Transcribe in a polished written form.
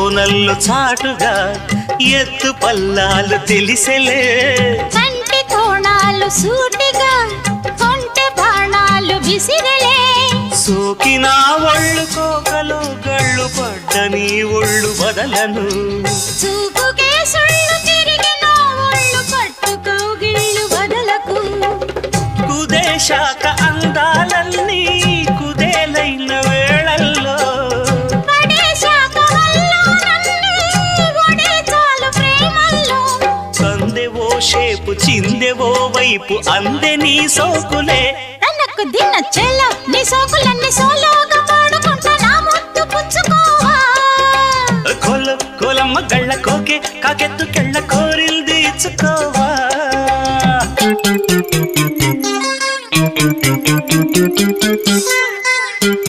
కోనల్లు చాటుగా ఎత్తు పల్లాలు తెలిసెలే కంటి కోణాలు సూటిగా కొంటె బాణాలు విసిరలే సోకిన ఒళ్ళు కోకలు గళ్ళు పడ్డ నీ ఒళ్ళు బదలను చూపుకే సుళ్ళు తిరిగిన ఒళ్ళు పట్టుకోగిళ్ళు వదలకు కుదేశాక అందాలన్నీ కుదేలైన వేళల్లో పడేశాక వల్లోనన్నీ ఒడే చాలు ప్రేమల్లో సందెవో షేపు చిందెవో వైపు అందే నీ సోకులే తనకు దిన చెల్ల నీ సోకులన్నీ సోలో